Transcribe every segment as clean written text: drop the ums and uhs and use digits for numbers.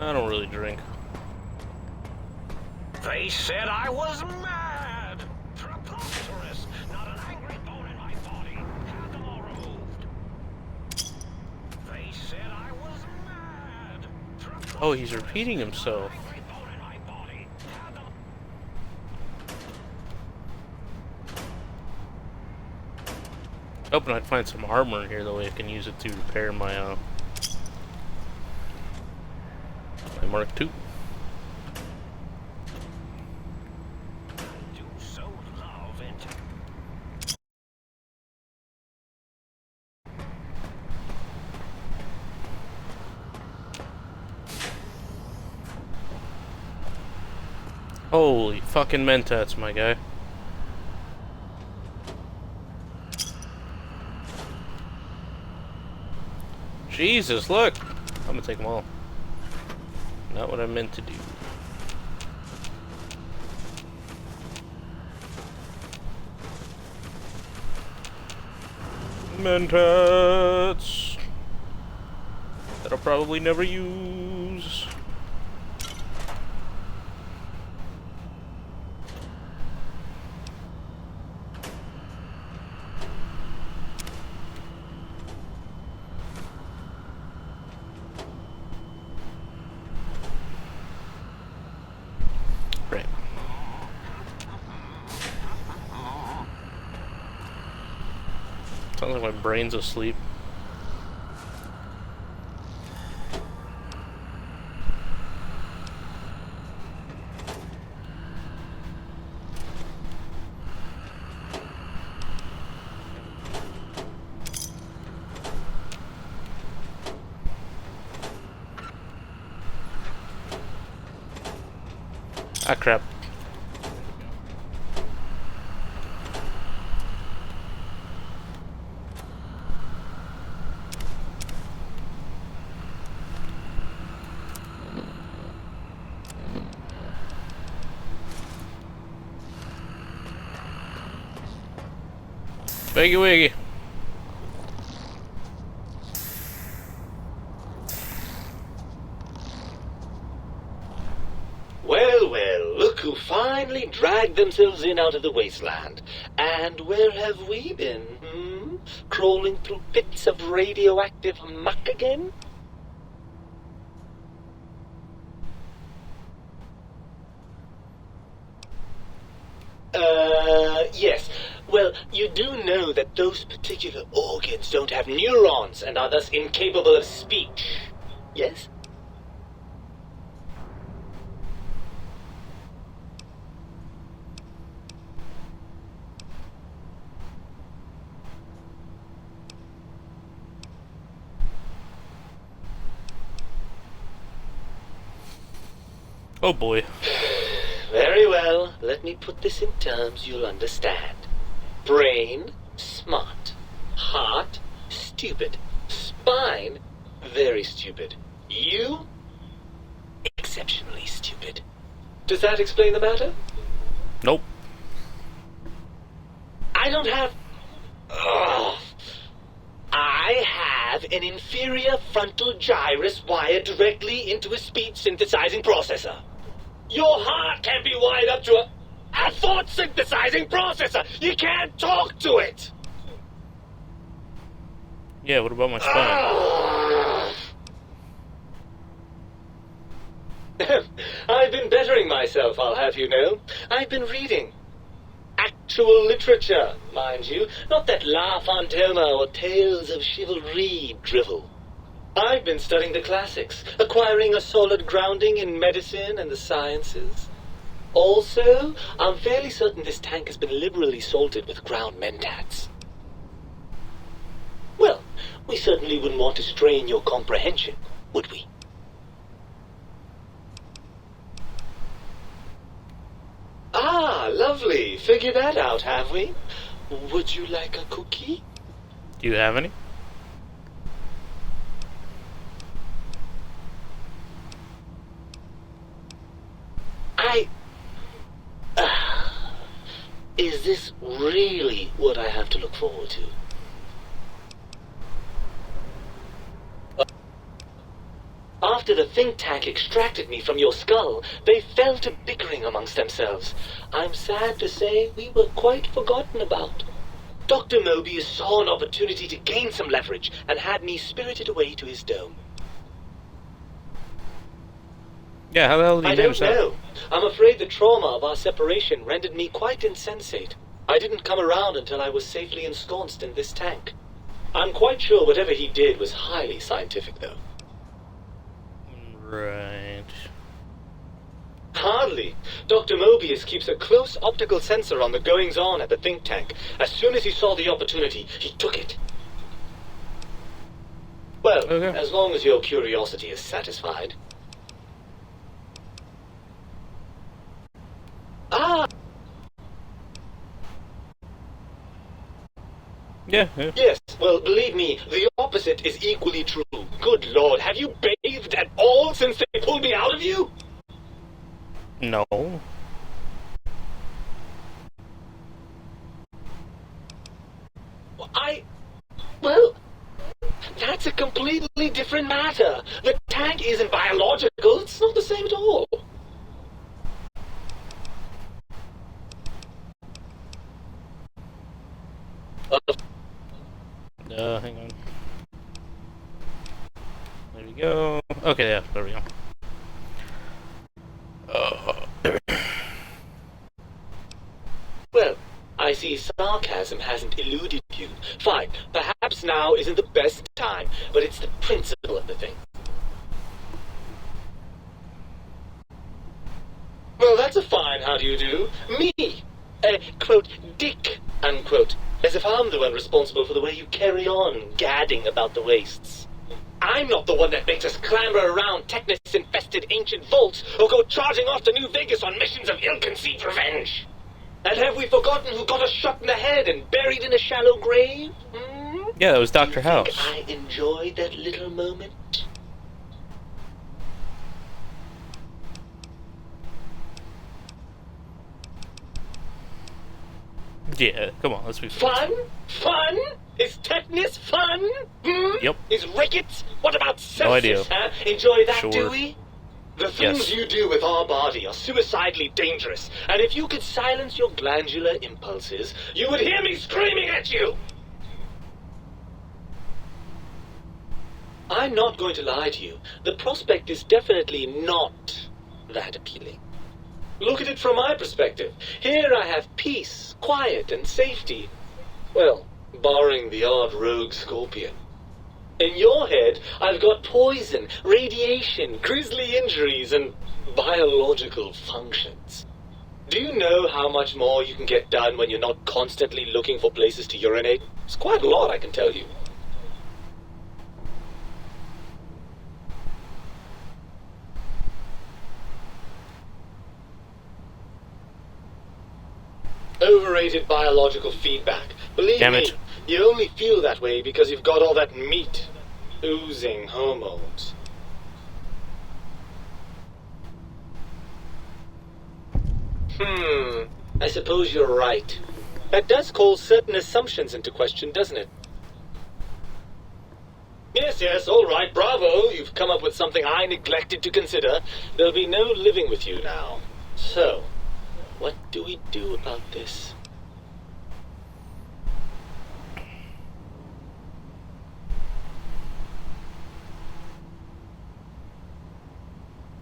I don't really drink. They said I was mad! Preposterous! Not an angry bone in my body. Had them all removed. They said I was mad! Oh, he's repeating himself. Angry bone in my body. Had them... Hoping I'd find some armor here, that way I can use it to repair my, my Mark II. do so love it. Holy fucking mentats, my guy. Jesus, look! I'm gonna take them all. Not what I meant to do. Mentats! That I'll probably never use. Right. Sounds like my brain's asleep. Ah, crap. Wiggy wiggy. Well, well, look who finally dragged themselves in out of the wasteland. And where have we been, hmm? Crawling through pits of radioactive muck again? Yes. Well, you do know that those particular organs don't have neurons and are thus incapable of speech. Yes? Oh boy. Very well. Let me put this in terms you'll understand. Brain, smart. Heart, stupid. Spine, very stupid. You, exceptionally stupid. Does that explain the matter? Nope. I don't have... Ugh. I have an inferior frontal gyrus wired directly into a speech synthesizing processor. Your heart can't be wired up to a thought synthesizing processor. You can't talk to it. Yeah, what about my spine? I've been bettering myself, I'll have you know. I've been reading. Actual literature, mind you. Not that La Fontaine or Tales of Chivalry drivel. I've been studying the classics, acquiring a solid grounding in medicine and the sciences. Also, I'm fairly certain this tank has been liberally salted with ground mentats. Well, we certainly wouldn't want to strain your comprehension, would we? Ah, lovely. Figured that out, have we? Would you like a cookie? Do you have any? Is this really what I have to look forward to? After the think tank extracted me from your skull, they fell to bickering amongst themselves. I'm sad to say we were quite forgotten about. Dr. Mobius saw an opportunity to gain some leverage and had me spirited away to his dome. Yeah, how the hell did he I manage don't that? know. I'm afraid the trauma of our separation rendered me quite insensate. I didn't come around until I was safely ensconced in this tank. I'm quite sure whatever he did was highly scientific, though. Right. Hardly. Dr. Mobius keeps a close optical sensor on the goings-on at the think tank. As soon as he saw the opportunity, he took it. Well, Okay. as long as your curiosity is satisfied. Ah! Yeah. Yes, well, believe me, the opposite is equally true. Good Lord, have you bathed at all since they pulled me out of you? No. Well, that's a completely different matter. The tank isn't biological, it's not the same at all. Hang on. There we go. Okay, yeah, there we go. Well, I see sarcasm hasn't eluded you. Fine, perhaps now isn't the best time, but it's the principle of the thing. Well, that's a fine how do you do. Me, quote, dick, unquote. As if I'm the one responsible for the way you carry on gadding about the wastes. I'm not the one that makes us clamber around Technus-infested ancient vaults or go charging off to New Vegas on missions of ill-conceived revenge. And have we forgotten who got us shot in the head and buried in a shallow grave? Hmm? Yeah, that was Dr. Do you House. think I enjoyed that little moment? Yeah, come on, let's be fair. Fun? Fun? Is Technus fun? Hmm? Yep. Is Ricketts? What about sepsis, No idea. huh? Enjoy that, Sure. do we? The things Yes. you do with our body are suicidally dangerous, and if you could silence your glandular impulses, you would hear me screaming at you! I'm not going to lie to you. The prospect is definitely not that appealing. Look at it from my perspective. Here I have peace, quiet, and safety. Well, barring the odd rogue scorpion. In your head, I've got poison, radiation, grisly injuries, and biological functions. Do you know how much more you can get done when you're not constantly looking for places to urinate? It's quite a lot, I can tell you. Overrated biological feedback. Believe Damn me, it. you only feel that way because you've got all that meat. Oozing hormones. I suppose you're right. That does call certain assumptions into question, doesn't it? Yes, all right, bravo. You've come up with something I neglected to consider. There'll be no living with you now. So, what do we do about this?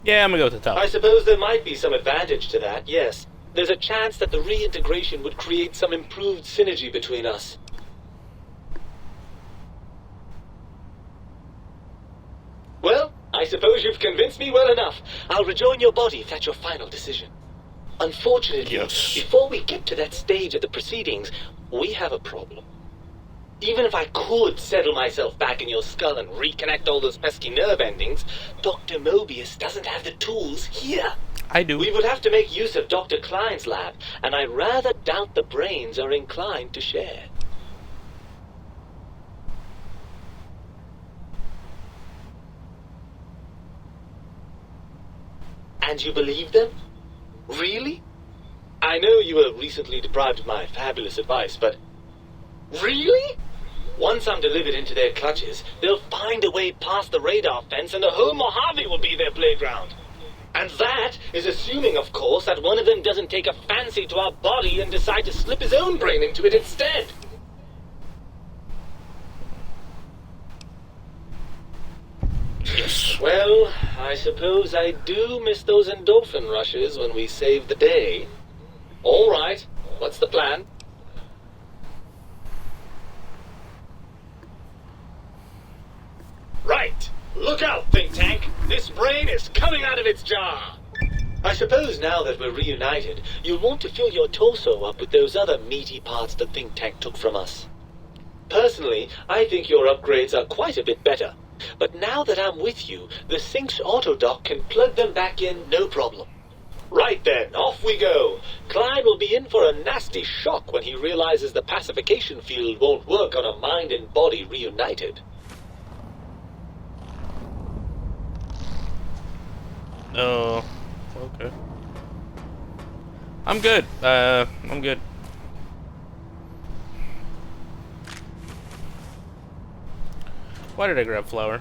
Yeah, I'm gonna go with the top. I suppose there might be some advantage to that, yes. There's a chance that the reintegration would create some improved synergy between us. Well, I suppose you've convinced me well enough. I'll rejoin your body if that's your final decision. Unfortunately, Yes. before we get to that stage of the proceedings, we have a problem. Even if I could settle myself back in your skull and reconnect all those pesky nerve endings, Dr. Mobius doesn't have the tools here. I do. We would have to make use of Dr. Klein's lab, and I rather doubt the brains are inclined to share. And you believe them? Really? I know you were recently deprived of my fabulous advice, but... Really? Once I'm delivered into their clutches, they'll find a way past the radar fence and the whole Mojave will be their playground. And that is assuming, of course, that one of them doesn't take a fancy to our body and decide to slip his own brain into it instead. Yes. Well, I suppose I do miss those endorphin rushes when we save the day. All right, what's the plan? Right. Look out, think tank. This brain is coming out of its jar. I suppose now that we're reunited, you'll want to fill your torso up with those other meaty parts the think tank took from us. Personally, I think your upgrades are quite a bit better. But now that I'm with you, the Sync's autodock can plug them back in no problem. Right then, off we go. Clyde will be in for a nasty shock when he realizes the pacification field won't work on a mind and body reunited. Oh, okay. I'm good. I'm good. Why did I grab flour?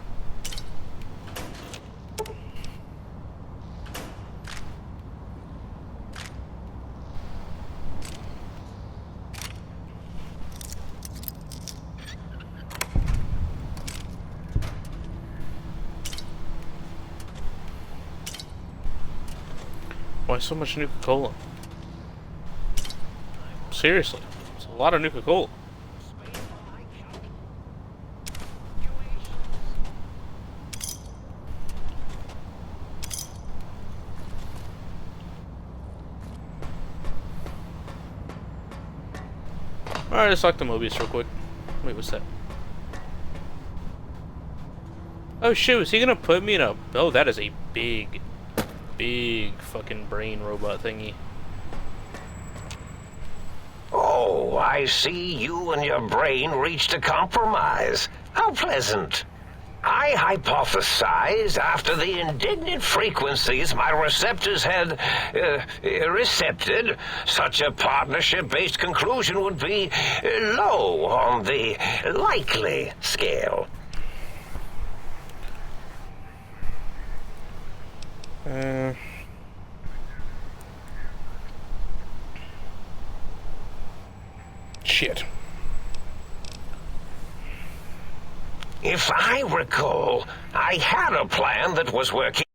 Why so much Nuka-Cola? Seriously, it's a lot of Nuka-Cola. Alright, let's lock the Mobius real quick. Wait, what's that? Oh shoot, is he gonna put me in a... Oh, that is a big fucking brain robot thingy. Oh, I see you and your brain reached a compromise. How pleasant. I hypothesize after the indignant frequencies my receptors had recepted, such a partnership-based conclusion would be low on the likely scale. Shit. If I recall, I had a plan that was working.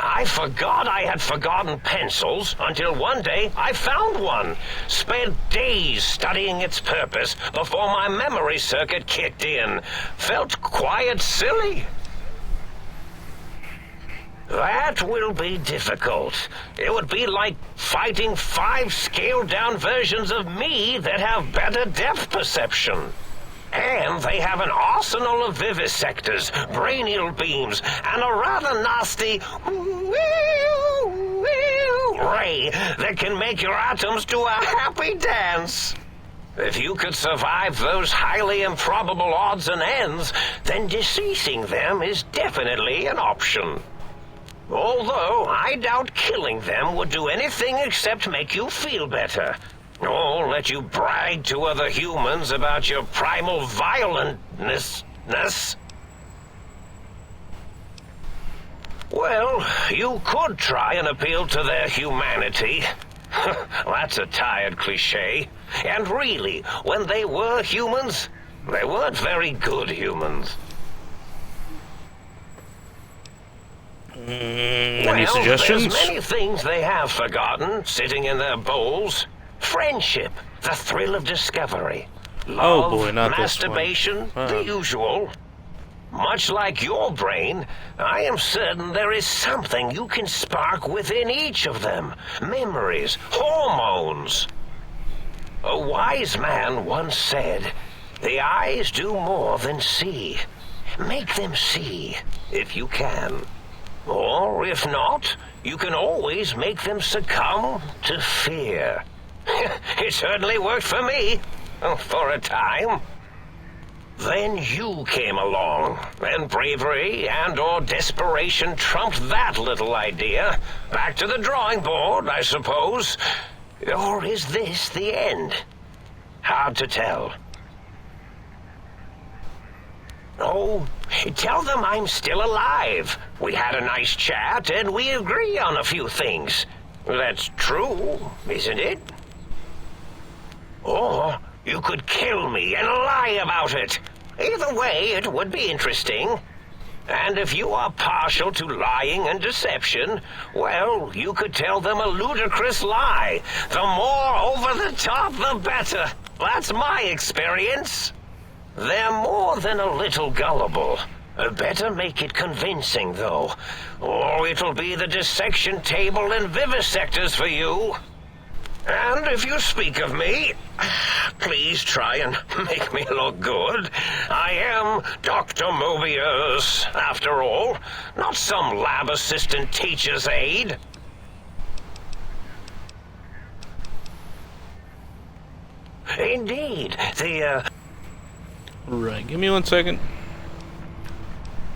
I forgot I had forgotten pencils until one day I found one. Spent days studying its purpose before my memory circuit kicked in. Felt quite silly. That will be difficult. It would be like fighting 5 scaled-down versions of me that have better depth perception. And they have an arsenal of vivisectors, brainial beams, and a rather nasty ray that can make your atoms do a happy dance. If you could survive those highly improbable odds and ends, then deceasing them is definitely an option. Although I doubt killing them would do anything except make you feel better. Or let you brag to other humans about your primal violentness. Well, you could try and appeal to their humanity. That's a tired cliche. And really, when they were humans, they weren't very good humans. Any suggestions? There's many things they have forgotten, sitting in their bowls. Friendship, the thrill of discovery. Love, Oh boy, not this one. masturbation, the usual. Much like your brain, I am certain there is something you can spark within each of them. Memories, hormones. A wise man once said, "The eyes do more than see. Make them see, if you can. Or, if not, you can always make them succumb to fear." It certainly worked for me, for a time. Then you came along, and bravery and/or desperation trumped that little idea. Back to the drawing board, I suppose. Or is this the end? Hard to tell. Oh, tell them I'm still alive. We had a nice chat, and we agree on a few things. That's true, isn't it? Or you could kill me and lie about it. Either way, it would be interesting. And if you are partial to lying and deception, well, you could tell them a ludicrous lie. The more over the top, the better. That's my experience. They're more than a little gullible. Better make it convincing, though, or it'll be the dissection table and vivisectors for you. And if you speak of me, please try and make me look good. I am Dr. Mobius, after all, not some lab assistant teacher's aide. Indeed, Right, give me 1 second.